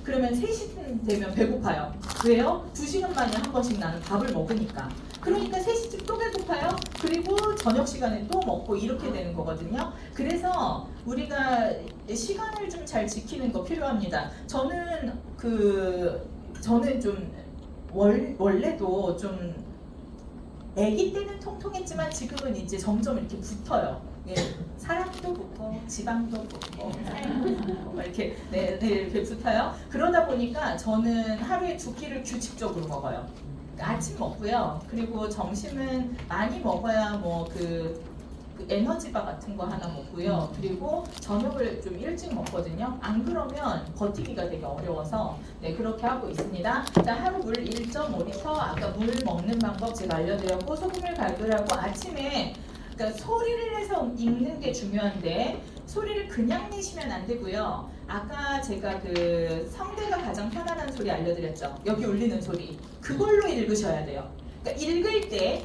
그러면 3시쯤 되면 배고파요. 왜요? 2시간 만에 한 번씩 나는 밥을 먹으니까. 그러니까 3시쯤 또 배고파요. 그리고 저녁 시간에 또 먹고 이렇게 되는 거거든요. 그래서 우리가 시간을 좀 잘 지키는 거 필요합니다. 저는 좀 원래도 좀 아기 때는 통통했지만 지금은 이제 점점 이렇게 붙어요. 예, 사람도 붙고 지방도 붙고 살도 붙고 이렇게 이렇게 붙어요. 그러다 보니까 저는 하루에 2끼를 규칙적으로 먹어요. 아침 먹고요. 그리고 점심은 많이 먹어야 그 에너지바 같은 거 하나 먹고요. 그리고 저녁을 좀 일찍 먹거든요. 안 그러면 버티기가 되게 어려워서 그렇게 하고 있습니다. 자, 하루 물 1.5리터, 아까 물 먹는 방법 제가 알려드렸고, 소금을 갈들하고 아침에 그러니까 소리를 내서 읽는 게 중요한데 소리를 그냥 내시면 안 되고요. 아까 제가 성대가 가장 편안한 소리 알려드렸죠. 여기 울리는 소리. 그걸로 읽으셔야 돼요. 그러니까 읽을 때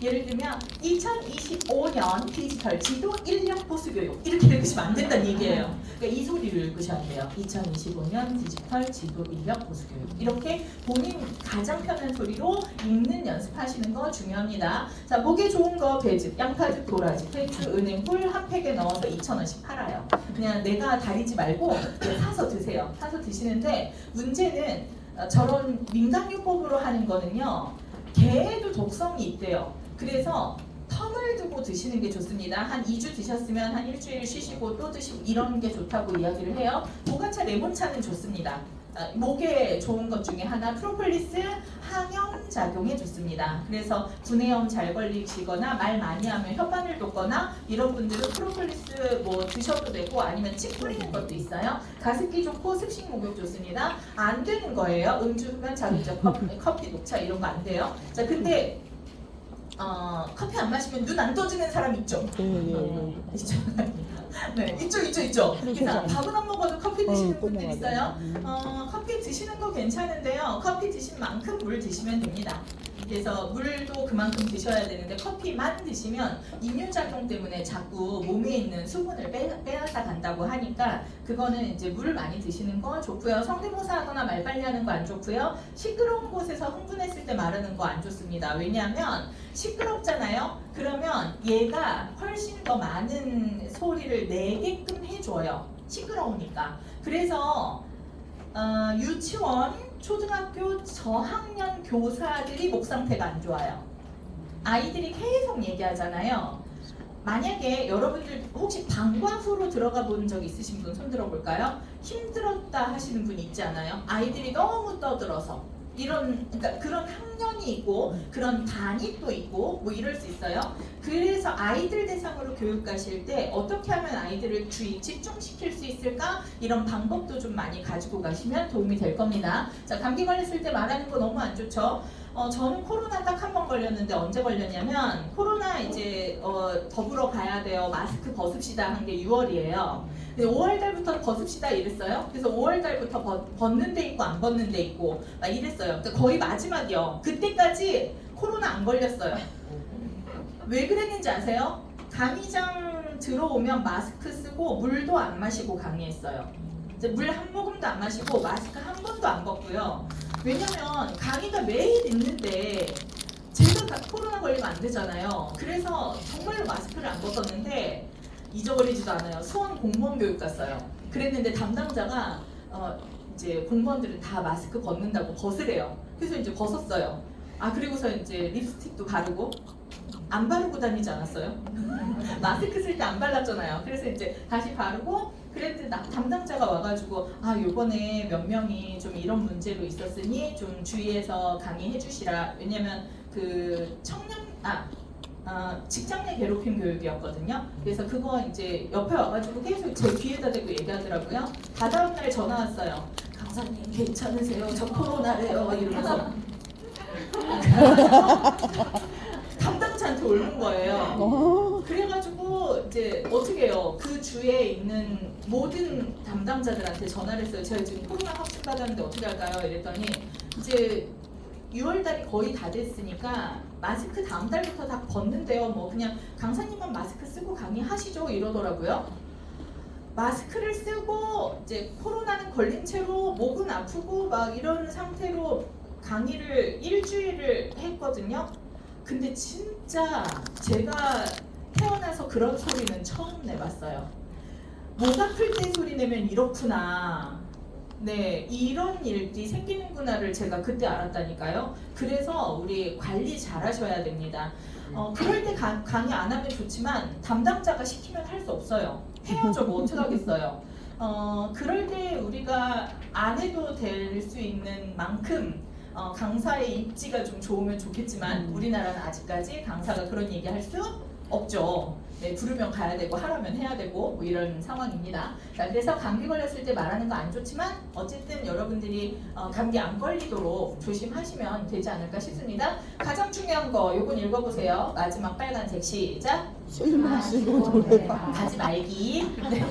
예를 들면 2025년 디지털 지도 인력 보수 교육 이렇게 읽으시면 안 된다는 얘기예요. 그러니까 이 소리를 읽으셔야 돼요. 2025년 디지털 지도 인력 보수 교육 이렇게 본인 가장 편한 소리로 읽는 연습하시는 거 중요합니다. 자, 목에 좋은 거 배즙, 양파즙, 도라지, 배추, 은행꿀 한 팩에 넣어서 2,000원씩 팔아요. 그냥 내가 다리지 말고 사서 드세요. 사서 드시는데 문제는 저런 민간요법으로 하는 거는요. 개에도 독성이 있대요. 그래서 텀을 두고 드시는 게 좋습니다. 한 2주 드셨으면 한 일주일 쉬시고 또 드시고 이런 게 좋다고 이야기를 해요. 보가차, 레몬차는 좋습니다. 목에 좋은 것 중에 하나 프로폴리스 항염 작용에 좋습니다. 그래서 구내염 잘 걸리시거나 말 많이 하면 혓바늘 돋거나 이런 분들은 프로폴리스 드셔도 되고 아니면 칙 뿌리는 것도 있어요. 가습기 좋고 습식 목욕 좋습니다. 안 되는 거예요. 음주, 흡연, 자극적 커피, 녹차 이런 거 안 돼요. 자, 근데 커피 안 마시면 눈 안 떠지는 사람 있죠? 있죠. 네, 있죠. 그래서 밥은 안 먹어도 커피 드시는 분들 있어요. 커피 드시는 거 괜찮은데요. 커피 드신 만큼 물 드시면 됩니다. 그래서 물도 그만큼 드셔야 되는데 커피만 드시면 이뇨작용 때문에 자꾸 몸에 있는 수분을 빼앗아 간다고 하니까 그거는 이제 물 많이 드시는 거 좋고요. 성대모사하거나 말빨리 하는 거 안 좋고요. 시끄러운 곳에서 흥분했을 때 말하는 거 안 좋습니다. 왜냐하면 시끄럽잖아요. 그러면 얘가 훨씬 더 많은 소리를 내게끔 해줘요. 시끄러우니까. 그래서 유치원, 초등학교 저학년 교사들이 목 상태가 안 좋아요. 아이들이 계속 얘기하잖아요. 만약에 여러분들 혹시 방과 후로 들어가 본 적 있으신 분 손 들어볼까요? 힘들었다 하시는 분 있지 않아요? 아이들이 너무 떠들어서 그러니까 그런 학년이 있고 그런 반이 또 있고 이럴 수 있어요. 그래서 아이들 대상으로 교육 가실 때 어떻게 하면 아이들을 집중시킬 수 있을까? 이런 방법도 좀 많이 가지고 가시면 도움이 될 겁니다. 자, 감기 걸렸을 때 말하는 거 너무 안 좋죠. 저는 코로나 딱 한 번 걸렸는데 언제 걸렸냐면 코로나 이제 더불어 가야 돼요. 마스크 벗읍시다 한 게 6월이에요. 5월 달부터 벗읍시다 이랬어요. 그래서 5월 달부터 벗는 데 있고 안 벗는 데 있고 막 이랬어요. 그러니까 거의 마지막이요. 그때까지 코로나 안 걸렸어요. 왜 그랬는지 아세요? 강의장 들어오면 마스크 쓰고 물도 안 마시고 강의했어요. 물 한 모금도 안 마시고 마스크 한 번도 안 벗고요. 왜냐면 강의가 매일 있는데 제가 다 코로나 걸리면 안 되잖아요. 그래서 정말로 마스크를 안 벗었는데 잊어버리지도 않아요. 수원 공무원 교육 갔어요. 그랬는데 담당자가 이제 공무원들은 다 마스크 벗는다고 벗으래요. 그래서 이제 벗었어요. 그리고서 이제 립스틱도 바르고 안 바르고 다니지 않았어요? 마스크 쓸 때 안 발랐잖아요. 그래서 이제 다시 바르고 그랬더니 담당자가 와가지고 요번에 몇 명이 좀 이런 문제로 있었으니 좀 주의해서 강의해 주시라. 왜냐면 직장 내 괴롭힘 교육이었거든요. 그래서 그거 이제 옆에 와가지고 계속 제 귀에다 대고 얘기하더라고요. 다다음 날 전화 왔어요. 강사님 괜찮으세요? 저 코로나래요. 이러면서 담당자한테 옮은 거예요. 그래가지고 이제 어떻게 해요? 그 주에 있는 모든 담당자들한테 전화를 했어요. 제가 지금 코로나 확진 받았는데 어떻게 할까요? 이랬더니 이제 6월달이 거의 다 됐으니까 마스크 다음 달부터 다 벗는데요. 그냥 강사님만 마스크 쓰고 강의하시죠 이러더라고요. 마스크를 쓰고 이제 코로나는 걸린 채로 목은 아프고 막 이런 상태로 강의를 일주일을 했거든요. 근데 진짜 제가 태어나서 그런 소리는 처음 내봤어요. 목 아플 때 소리 내면 이렇구나. 네, 이런 일이 생기는구나를 제가 그때 알았다니까요. 그래서 우리 관리 잘 하셔야 됩니다. 그럴 때 강의 안 하면 좋지만 담당자가 시키면 할 수 없어요. 해야죠. 뭐 어떡하겠어요. 그럴 때 우리가 안 해도 될 수 있는 만큼 강사의 입지가 좀 좋으면 좋겠지만 우리나라는 아직까지 강사가 그런 얘기 할 수 없죠. 네, 부르면 가야 되고 하라면 해야 되고 뭐 이런 상황입니다. 자, 그래서 감기 걸렸을 때 말하는 거 안 좋지만 어쨌든 여러분들이 감기 안 걸리도록 조심하시면 되지 않을까 싶습니다. 가장 중요한 거 요건 읽어보세요. 마지막 빨간색 시작. 술 마시고 노래방 가지 말기. 네.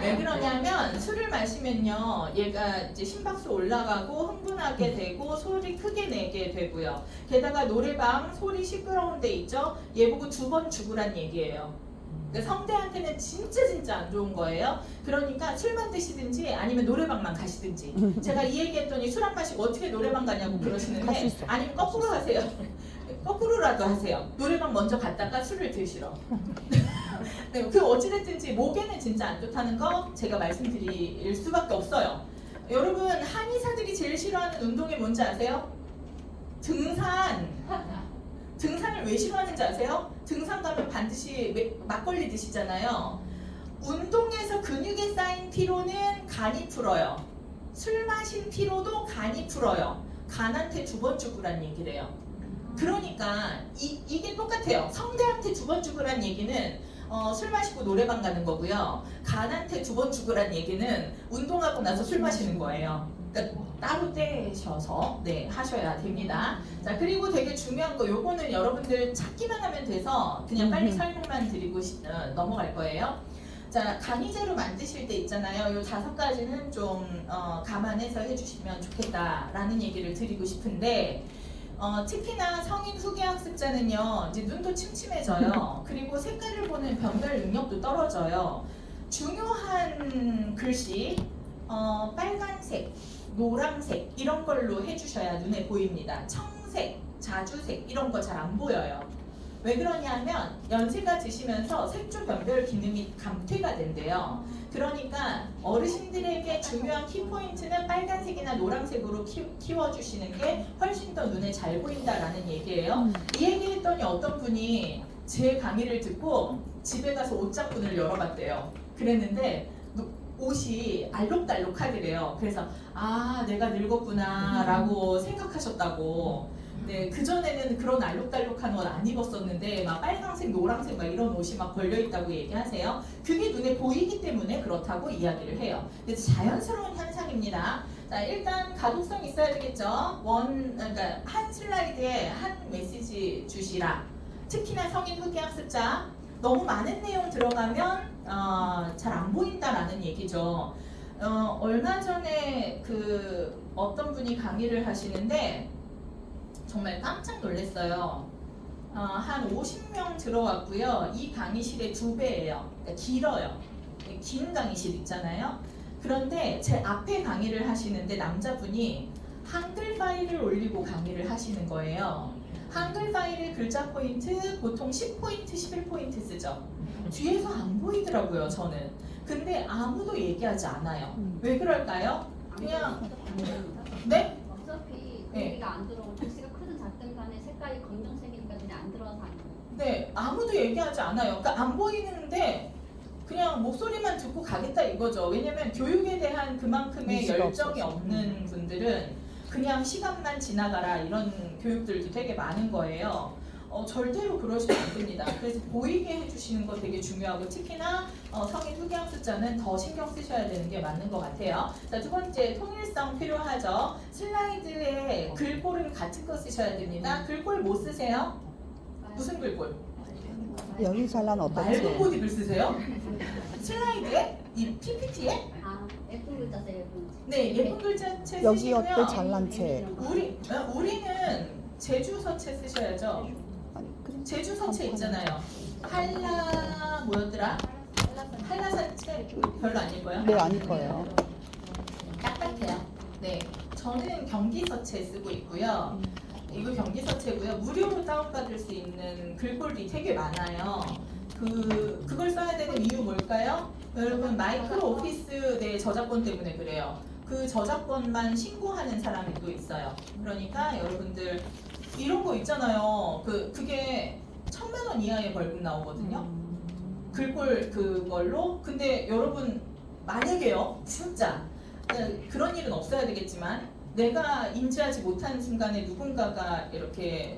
왜 그러냐면 술을 마시면요 얘가 이제 심박수 올라가고 흥분하게 되고 소리 크게 내게 되고요. 게다가 노래방 소리 시끄러운 데 있죠. 얘 보고 2번 죽으란 얘기예요. 그러니까 성대한테는 진짜 안 좋은 거예요. 그러니까 술만 드시든지 아니면 노래방만 가시든지. 제가 이 얘기했더니 술 안 마시고 어떻게 노래방 가냐고 그러시는데 아니면 거꾸로 하세요. 거꾸로라도 하세요. 노래방 먼저 갔다가 술을 드시러. 네, 그 어찌됐든지 목에는 진짜 안 좋다는 거 제가 말씀드릴 수밖에 없어요. 여러분 한의사들이 제일 싫어하는 운동이 뭔지 아세요? 등산. 등산을 왜 싫어하는지 아세요? 등산 가면 반드시 막걸리 드시잖아요. 운동에서 근육에 쌓인 피로는 간이 풀어요. 술 마신 피로도 간이 풀어요. 간한테 2번 죽으란 얘기래요. 그러니까 이게 똑같아요. 성대한테 2번 죽으란 얘기는 술 마시고 노래방 가는 거고요. 간한테 2번 죽으란 얘기는 운동하고 나서 술 마시는 거예요. 그러니까 따로 떼셔서 네, 하셔야 됩니다. 자, 그리고 되게 중요한 거 요거는 여러분들 찾기만 하면 돼서 그냥 빨리 설명만 드리고 넘어갈 거예요. 자, 강의자료 만드실 때 있잖아요. 요 5가지는 좀 감안해서 해주시면 좋겠다라는 얘기를 드리고 싶은데 특히나 성인 후기 학습자는요 이제 눈도 침침해져요. 그리고 색깔을 보는 변별 능력도 떨어져요. 중요한 글씨 빨간색, 노란색 이런 걸로 해주셔야 눈에 보입니다. 청색, 자주색 이런 거 잘 안 보여요. 왜 그러냐면 연세가 드시면서 색조 변별 기능이 감퇴가 된대요. 그러니까 어르신들에게 중요한 키포인트는 빨간색이나 노란색으로 키워주시는 게 훨씬 더 눈에 잘 보인다라는 얘기예요. 이 얘기했더니 어떤 분이 제 강의를 듣고 집에 가서 옷장문을 열어봤대요. 그랬는데 옷이 알록달록하더래요. 그래서 아 내가 늙었구나 라고 생각하셨다고. 네, 그전에는 그런 알록달록한 옷 안 입었었는데 막 빨강색, 노란색 막 이런 옷이 막 걸려있다고 얘기하세요. 그게 눈에 보이기 때문에 그렇다고 이야기를 해요. 그래서 자연스러운 현상입니다. 자, 일단 가독성 있어야 되겠죠. 그러니까 한 슬라이드에 한 메시지 주시라. 특히나 성인 후기 학습자 너무 많은 내용 들어가면 잘 안 보인다라는 얘기죠. 얼마 전에 그 어떤 분이 강의를 하시는데 정말 깜짝 놀랐어요. 한 50명 들어왔고요. 이 강의실의 2배예요. 그러니까 길어요. 긴 강의실 있잖아요. 그런데 제 앞에 강의를 하시는데 남자분이 한글 파일을 올리고 강의를 하시는 거예요. 한글 파일의 글자 포인트 보통 10포인트, 11포인트 쓰죠. 뒤에서 안 보이더라고요, 저는. 근데 아무도 얘기하지 않아요. 왜 그럴까요? 그냥 네? 어차피 네. 여기가 안 들어오고 글씨가 크든 작든 간에 색깔이 검정색이니까 그냥 안 들어가서 안 보여요. 네, 아무도 얘기하지 않아요. 그러니까 안 보이는데 그냥 목소리만 듣고 가겠다 이거죠. 왜냐면 교육에 대한 그만큼의 열정이 없는 분들은 그냥 시간만 지나가라 이런 교육들도 되게 많은 거예요. 절대로 그러시면 안 됩니다. 그래서 보이게 해주시는 거 되게 중요하고 특히나 성인 후기 학습자는 더 신경 쓰셔야 되는 게 맞는 것 같아요. 자, 2번째 통일성 필요하죠. 슬라이드에 글꼴은 같은 거 쓰셔야 됩니다. 글꼴 뭐 쓰세요? 무슨 글꼴? 여기 잘난 맑은 어떻지? 고딕을 쓰세요? 슬라이드에? 이 PPT에? 아, 예쁜 글자 써요, 예쁜 글자. 네, 예쁜 글자체 여기 쓰시고요. 어때 잘난 채? 우리는 제주서체 쓰셔야죠. 아니, 그래. 제주서체 있잖아요. 한라 뭐였더라? 한라산 책 별로 안 읽어요? 네, 안 읽어요. 딱딱해요. 네, 저는 경기서체 쓰고 있고요. 이거 경기서체고요. 무료로 다운받을 수 있는 글꼴이 되게 많아요. 그걸 써야 되는 이유 뭘까요? 여러분 마이크로 오피스 내 저작권 때문에 그래요. 그 저작권만 신고하는 사람이 또 있어요. 그러니까 여러분들 이런 거 있잖아요. 그게 1,000만 원 이하의 벌금 나오거든요. 글꼴 그걸로. 근데 여러분 만약에요, 진짜 그런 일은 없어야 되겠지만 내가 인지하지 못하는 순간에 누군가가 이렇게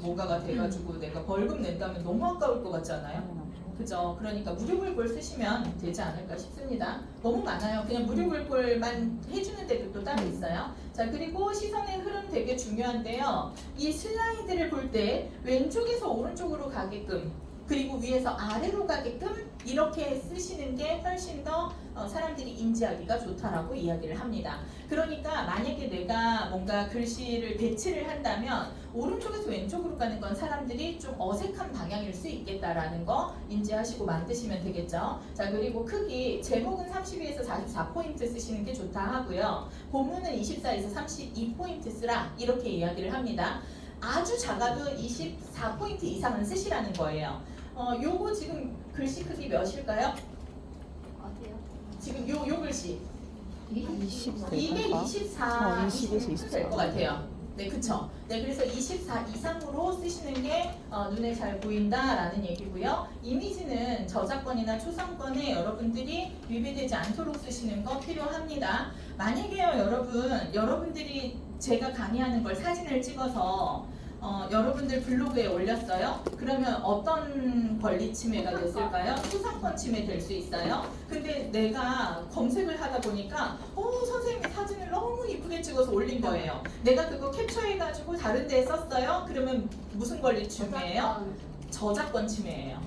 뭔가가 돼가지고 내가 벌금 낸다면 너무 아까울 것 같지 않아요? 그죠? 그러니까 무료 글꼴 쓰시면 되지 않을까 싶습니다. 너무 많아요. 그냥 무료 글꼴만 해주는 데도 또 따로 있어요. 자, 그리고 시선의 흐름 되게 중요한데요. 이 슬라이드를 볼 때 왼쪽에서 오른쪽으로 가게끔 그리고 위에서 아래로 가게끔 이렇게 쓰시는 게 훨씬 더 사람들이 인지하기가 좋다라고 이야기를 합니다. 그러니까 만약에 내가 뭔가 글씨를 배치를 한다면 오른쪽에서 왼쪽으로 가는 건 사람들이 좀 어색한 방향일 수 있겠다라는 거 인지하시고 만드시면 되겠죠. 자, 그리고 크기 제목은 32에서 44포인트 쓰시는 게 좋다 하고요. 본문은 24에서 32포인트 쓰라 이렇게 이야기를 합니다. 아주 작아도 24포인트 이상은 쓰시라는 거예요. 요거 지금 글씨 크기 몇일까요? 어때요? 지금 요 글씨 20 이게 될까? 24, 20에서 26 될 것 같아요. 네, 그쵸. 네, 그래서 24 이상으로 쓰시는 게 눈에 잘 보인다라는 얘기고요. 이미지는 저작권이나 초상권에 여러분들이 위배되지 않도록 쓰시는 거 필요합니다. 만약에요, 여러분들이 제가 강의하는 걸 사진을 찍어서 여러분들 블로그에 올렸어요. 그러면 어떤 권리 침해가 됐을까요? 초상권 침해 될 수 있어요. 근데 내가 검색을 하다 보니까 선생님이 사진을 너무 이쁘게 찍어서 올린 거예요. 내가 그거 캡처해가지고 다른 데에 썼어요. 그러면 무슨 권리 침해예요? 저작권 침해예요.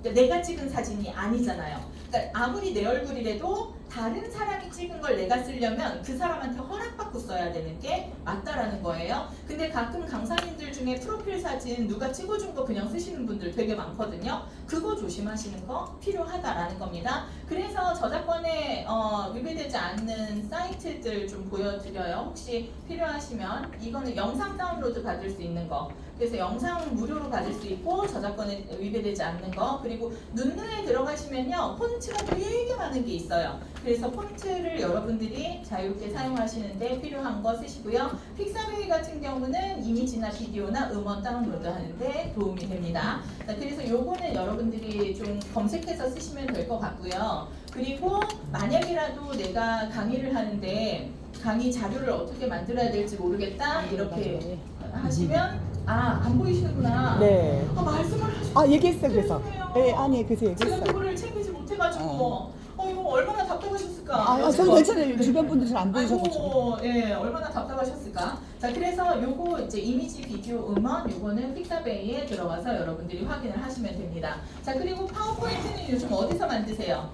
그러니까 내가 찍은 사진이 아니잖아요. 그러니까 아무리 내 얼굴이라도 다른 사람이 찍은 걸 내가 쓰려면 그 사람한테 허락받고 써야 되는 게 맞다라는 거예요. 근데 가끔 강사님들 중에 프로필 사진 누가 찍어준 거 그냥 쓰시는 분들 되게 많거든요. 그거 조심하시는 거 필요하다라는 겁니다. 그래서 저작권에 위배되지 않는 사이트들 좀 보여드려요. 혹시 필요하시면 이거는 영상 다운로드 받을 수 있는 거. 그래서 영상 무료로 받을 수 있고 저작권에 위배되지 않는 거. 그리고 눈누에 들어가시면요 폰트가 되게 많은 게 있어요. 그래서 폰트를 여러분들이 자유롭게 사용하시는데 필요한 거 쓰시고요. 픽사베이 같은 경우는 이미지나 비디오나 음원 다운로드 하는데 도움이 됩니다. 자, 그래서 요거는 여러분들이 좀 검색해서 쓰시면 될 것 같고요. 그리고 만약이라도 내가 강의를 하는데 강의 자료를 어떻게 만들어야 될지 모르겠다 이렇게 하시면 안 보이시는구나. 네. 말씀을 하시고 얘기했어요, 그래서. 죄송해요. 네, 아니, 그래서 제가 얘기했어요. 그거를 챙기지 못해가지고 이거 얼마나 답답하셨을까. 저는 괜찮아요. 주변 분들 잘 안 보이셔가지고. 아이고, 예, 얼마나 답답하셨을까. 자, 그래서 요거 이제 이미지, 비디오, 음원 요거는 픽사베이에 들어가서 여러분들이 확인을 하시면 됩니다. 자, 그리고 파워포인트는 요즘 어디서 만드세요?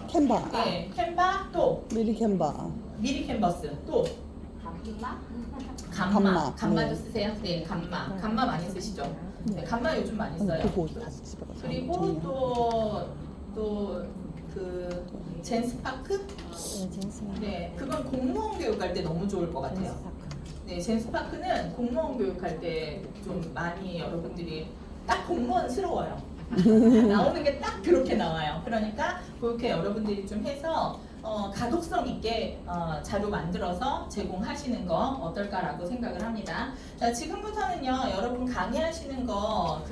캔바, 네, 캔바 또 미리 캔바. 미리 캔버스 또 감마? 감마. 감마, 감마도 네. 쓰세요? 네, 감마. 감마 많이 쓰시죠? 네, 감마 요즘 많이 써요. 그거 다시 집에 가서 그리고 정리하고. 또 그 젠스파크? 네, 그건 공무원 교육할 때 너무 좋을 것 같아요. 네, 젠스파크는 공무원 교육할 때 좀 많이 여러분들이 딱 공무원스러워요. 나오는 게 딱 그렇게 나와요. 그러니까 그렇게 여러분들이 좀 해서 가독성 있게 자료 만들어서 제공하시는 거 어떨까라고 생각을 합니다. 자, 지금부터는요, 여러분 강의하시는 거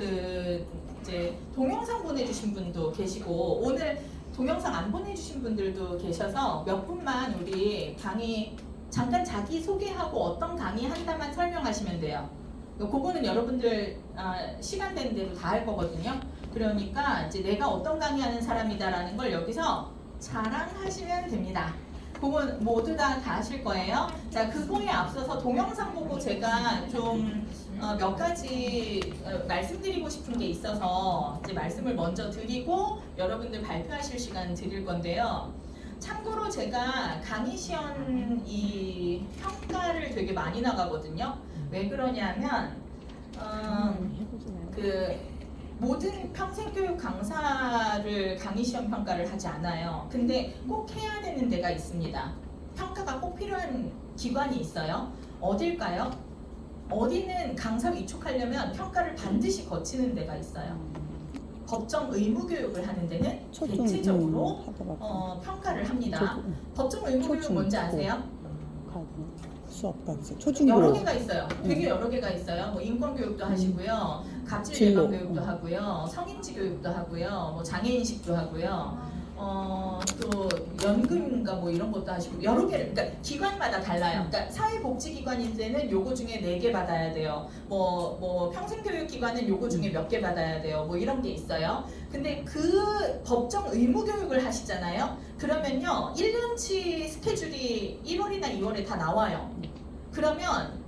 이제 동영상 보내주신 분도 계시고 오늘 동영상 안 보내주신 분들도 계셔서 몇 분만 우리 강의 잠깐 자기 소개하고 어떤 강의 한다만 설명하시면 돼요. 그거는 여러분들 시간 되는 대로 다 할 거거든요. 그러니까 이제 내가 어떤 강의하는 사람이다라는 걸 여기서 자랑하시면 됩니다. 그건 모두 다 하실 거예요. 자, 그거에 앞서서 동영상 보고 제가 좀 몇 가지 말씀드리고 싶은 게 있어서 이제 말씀을 먼저 드리고 여러분들 발표하실 시간 드릴 건데요. 참고로 제가 강의 시험 이 평가를 되게 많이 나가거든요. 왜 그러냐면 모든 평생교육 강사를 강의시험 평가를 하지 않아요. 근데 꼭 해야 되는 데가 있습니다. 평가가 꼭 필요한 기관이 있어요. 어딜까요? 어디는 강사 위촉하려면 평가를 반드시 거치는 데가 있어요. 법정 의무 교육을 하는 데는 대체적으로 하더라고. 평가를 합니다. 초중, 법정 의무 교육 초중, 뭔지 고. 아세요? 수업 가르쳐. 여러 초중고. 개가 있어요. 되게 여러 개가 있어요. 뭐 인권 교육도 하시고요, 갑질 진로. 예방 교육도 하고요, 성인지 교육도 하고요, 뭐 장애인식도 하고요. 또 연금인가 뭐 이런 것도 하시고 여러 개를, 그러니까 기관마다 달라요. 그러니까 사회복지기관인 데는 요거 중에 4개 받아야 돼요. 뭐 평생교육기관은 요거 중에 몇 개 받아야 돼요. 뭐 이런 게 있어요. 근데 그 법정 의무 교육을 하시잖아요. 그러면요 1년치 스케줄이 1월이나 2월에 다 나와요. 그러면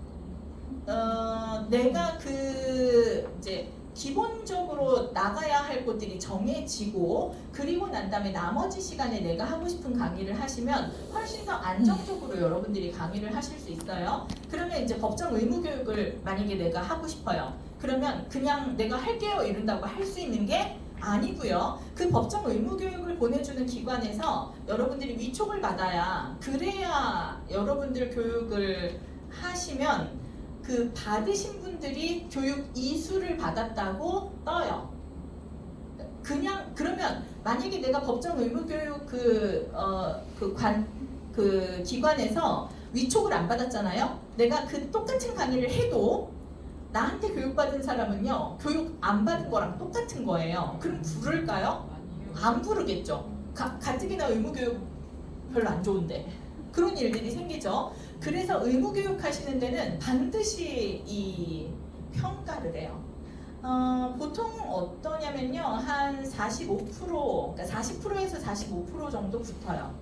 내가 그 이제 기본적으로 나가야 할 곳들이 정해지고, 그리고 난 다음에 나머지 시간에 내가 하고 싶은 강의를 하시면 훨씬 더 안정적으로 여러분들이 강의를 하실 수 있어요. 그러면 이제 법정 의무 교육을 만약에 내가 하고 싶어요. 그러면 그냥 내가 할게요 이런다고 할 수 있는 게 아니고요. 그 법정 의무 교육을 보내주는 기관에서 여러분들이 위촉을 받아야, 그래야 여러분들 교육을 하시면 그 받으신 분들이 교육 이수를 받았다고 떠요. 그러면 만약에 내가 법정 의무 교육 그 기관에서 위촉을 안 받았잖아요. 내가 그 똑같은 강의를 해도 나한테 교육받은 사람은요 교육 안 받은 거랑 똑같은 거예요. 그럼 부를까요? 안 부르겠죠. 가뜩이나 의무 교육 별로 안 좋은데 그런 일들이 생기죠. 그래서 의무 교육 하시는 데는 반드시 이 평가를 해요. 보통 어떠냐면요, 한 45%, 그러니까 40%에서 45% 정도 붙어요.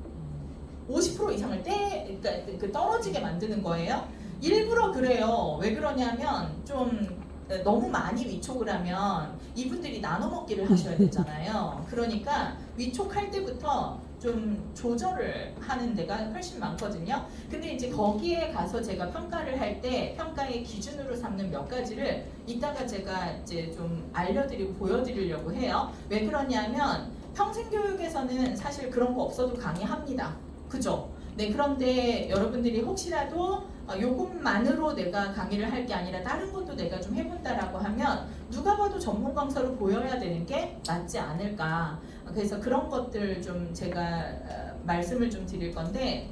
50% 이상을 그러니까 떨어지게 만드는 거예요. 일부러 그래요. 왜 그러냐면 좀 너무 많이 위촉을 하면 이분들이 나눠 먹기를 하셔야 되잖아요. 그러니까 위촉할 때부터 좀 조절을 하는 데가 훨씬 많거든요. 근데 이제 거기에 가서 제가 평가를 할 때 평가의 기준으로 삼는 몇 가지를 이따가 제가 이제 좀 알려드리고 보여드리려고 해요. 왜 그러냐면 평생교육에서는 사실 그런 거 없어도 강의합니다. 그죠? 네, 그런데 여러분들이 혹시라도 요것만으로 내가 강의를 할 게 아니라 다른 것도 내가 좀 해본다라고 하면 누가 봐도 전문 강사로 보여야 되는 게 맞지 않을까. 그래서 그런 것들 좀 제가 말씀을 좀 드릴 건데,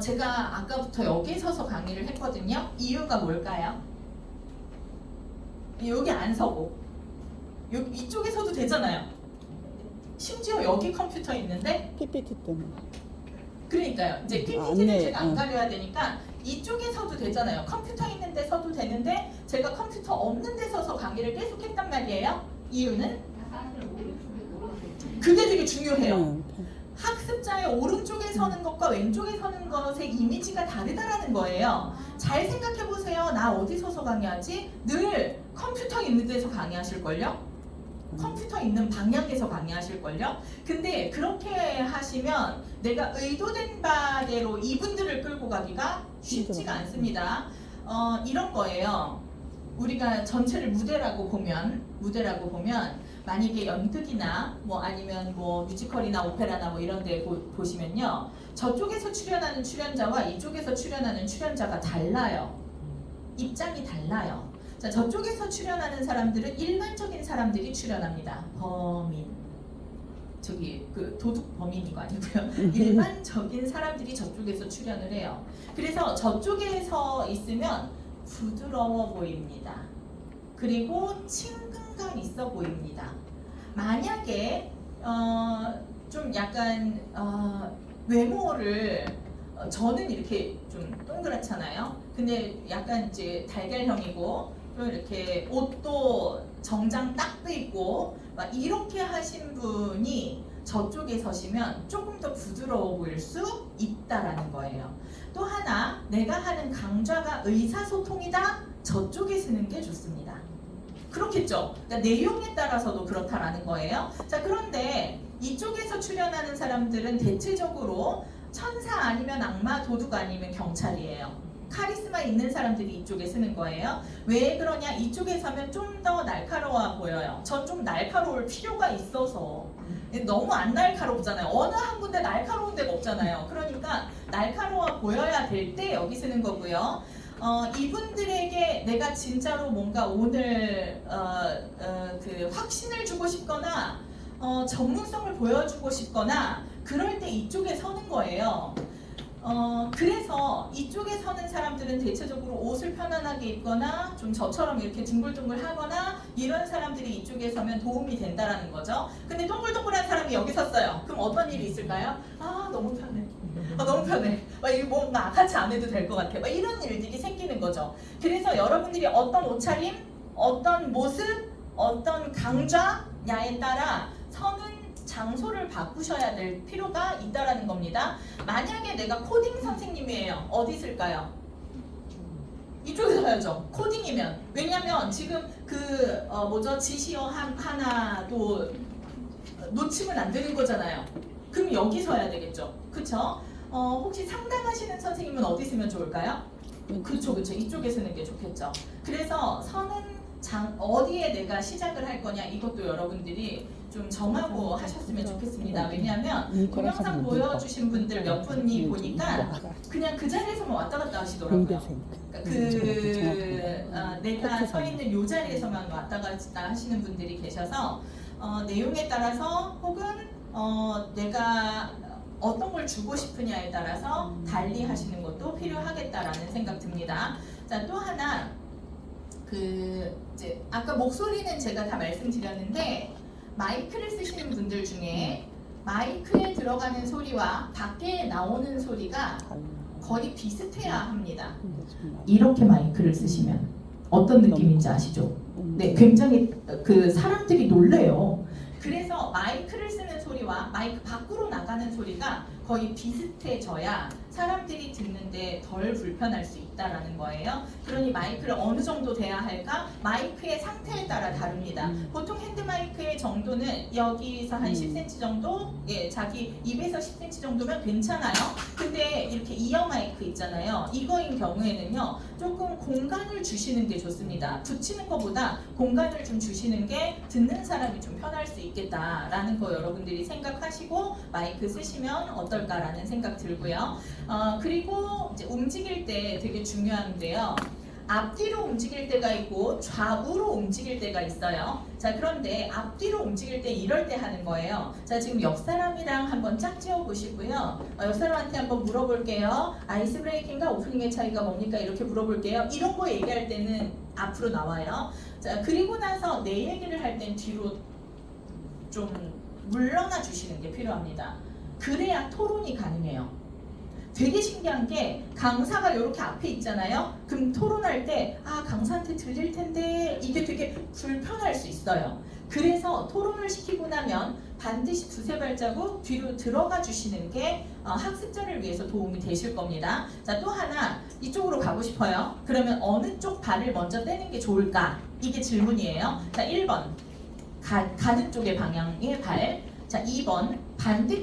제가 아까부터 여기 서서 강의를 했거든요. 이유가 뭘까요? 여기 안 서고 이쪽에 서도 되잖아요. 심지어 여기 컴퓨터 있는데 PPT 때문에. 그러니까요. 이제 PPT는 제가 안 가려야 되니까 이쪽에 서도 되잖아요. 컴퓨터 있는 데 서도 되는데 제가 컴퓨터 없는 데 서서 강의를 계속 했단 말이에요. 이유는 그게 되게 중요해요. 학습자의 오른쪽에 서는 것과 왼쪽에 서는 것의 이미지가 다르다라는 거예요. 잘 생각해 보세요. 나 어디 서서 강의하지? 늘 컴퓨터 있는 데서 강의하실걸요? 컴퓨터 있는 방향에서 강의하실걸요? 근데 그렇게 하시면 내가 의도된 바대로 이분들을 끌고 가기가 쉽지가 않습니다. 이런 거예요. 우리가 전체를 무대라고 보면 만약에 연극이나 뭐 아니면 뭐 뮤지컬이나 오페라나 뭐 이런 데 보시면요, 저쪽에서 출연하는 출연자와 이쪽에서 출연하는 출연자가 달라요. 입장이 달라요. 자, 저쪽에서 출연하는 사람들은 일반적인 사람들이 출연합니다. 범인, 그 도둑 범인이고 아니고요. 일반적인 사람들이 저쪽에서 출연을 해요. 그래서 저쪽에서 있으면 부드러워 보입니다. 그리고 친근감 있어 보입니다. 만약에 좀 약간 외모를 저는 이렇게 좀 동그랗잖아요. 근데 약간 이제 달걀형이고 좀 이렇게 옷도 정장 딱 돼 있고 막 이렇게 하신 분이 저쪽에 서시면 조금 더 부드러워 보일 수 있다라는 거예요. 또 하나, 내가 하는 강좌가 의사소통이다, 저쪽에 쓰는 게 좋습니다. 그렇겠죠? 그러니까 내용에 따라서도 그렇다라는 거예요. 자, 그런데 이쪽에서 출연하는 사람들은 대체적으로 천사 아니면 악마, 도둑 아니면 경찰이에요. 카리스마 있는 사람들이 이쪽에 쓰는 거예요. 왜 그러냐? 이쪽에 서면 좀 더 날카로워 보여요. 전 좀 날카로울 필요가 있어서. 너무 안 날카롭잖아요. 어느 한 군데 날카로운 데가 없잖아요. 그러니까 날카로워 보여야 될 때 여기 쓰는 거고요. 이분들에게 내가 진짜로 뭔가 오늘 그 확신을 주고 싶거나 전문성을 보여주고 싶거나 그럴 때 이쪽에 서는 거예요. 그래서 이쪽에 서는 사람들은 대체적으로 옷을 편안하게 입거나 좀 저처럼 이렇게 둥글둥글 하거나 이런 사람들이 이쪽에 서면 도움이 된다라는 거죠. 근데 동글동글한 사람이 여기 섰어요. 그럼 어떤 일이 있을까요? 아 너무 편해. 너무 편해. 막 이거 뭔가 같이 안 해도 될 것 같아. 막 이런 일들이 생기는 거죠. 그래서 여러분들이 어떤 옷차림, 어떤 모습, 어떤 강좌냐에 따라 서는 장소를 바꾸셔야 될 필요가 있다라는 겁니다. 만약에 내가 코딩 선생님이에요. 어디 있을까요? 이쪽에 서야죠. 코딩이면. 왜냐면 지금 그 지시어 하나도 놓치면 안 되는 거잖아요. 그럼 여기 서야 되겠죠. 그쵸? 혹시 상담하시는 선생님은 어디 있으면 좋을까요? 그쵸. 이쪽에 서는 게 좋겠죠. 그래서 서는 어디에 내가 시작을 할 거냐 이것도 여러분들이 좀 정하고 하셨으면 좋겠습니다. 왜냐하면 동영상 보여주신 분들 몇 분이 보니까 그냥 그 자리에서만 왔다 갔다 하시더라고요. 내가 서 있는 이 자리에서만 왔다 갔다 하시는 분들이 계셔서 내용에 따라서 혹은 내가 어떤 걸 주고 싶으냐에 따라서 달리 하시는 것도 필요하겠다라는 생각 듭니다. 자, 또 하나 이제 아까 목소리는 제가 다 말씀드렸는데 마이크를 쓰시는 분들 중에 마이크에 들어가는 소리와 밖에 나오는 소리가 거의 비슷해야 합니다. 이렇게 마이크를 쓰시면 어떤 느낌인지 아시죠? 네, 굉장히 그 사람들이 놀래요. 그래서 마이크를 쓰는 소리와 마이크 밖으로 나가는 소리가 거의 비슷해져야 사람들이 듣는데 덜 불편할 수 있다라는 거예요. 그러니 마이크를 어느 정도 돼야 할까? 마이크의 상태에 따라 다릅니다. 보통 핸드 마이크의 정도는 여기서 한 10cm 정도, 예, 자기 입에서 10cm 정도면 괜찮아요. 근데 이렇게 이어 마이크 있잖아요. 이거인 경우에는요, 조금 공간을 주시는 게 좋습니다. 붙이는 것보다 공간을 좀 주시는 게 듣는 사람이 좀 편할 수 있겠다라는 거 여러분들이 생각하시고 마이크 쓰시면 어떨까라는 생각 들고요. 그리고 이제 움직일 때 되게 중요한데요. 앞뒤로 움직일 때가 있고 좌우로 움직일 때가 있어요. 자, 그런데 앞뒤로 움직일 때 이럴 때 하는 거예요. 자, 지금 옆 사람이랑 한번 짝지어 보시고요. 옆 사람한테 한번 물어볼게요. 아이스 브레이킹과 오프닝의 차이가 뭡니까? 이렇게 물어볼게요. 이런 거 얘기할 때는 앞으로 나와요. 자, 그리고 나서 내 얘기를 할 땐 뒤로 좀 물러나 주시는 게 필요합니다. 그래야 토론이 가능해요. 되게 신기한 게 강사가 이렇게 앞에 있잖아요. 그럼 토론할 때 강사한테 들릴 텐데 이게 되게 불편할 수 있어요. 그래서 토론을 시키고 나면 반드시 두세 발자국 뒤로 들어가 주시는 게 학습자를 위해서 도움이 되실 겁니다. 자, 또 하나 이쪽으로 가고 싶어요. 그러면 어느 쪽 발을 먼저 떼는 게 좋을까? 이게 질문이에요. 자, 1번 가는 쪽의 방향의 발. 자, 2번 반대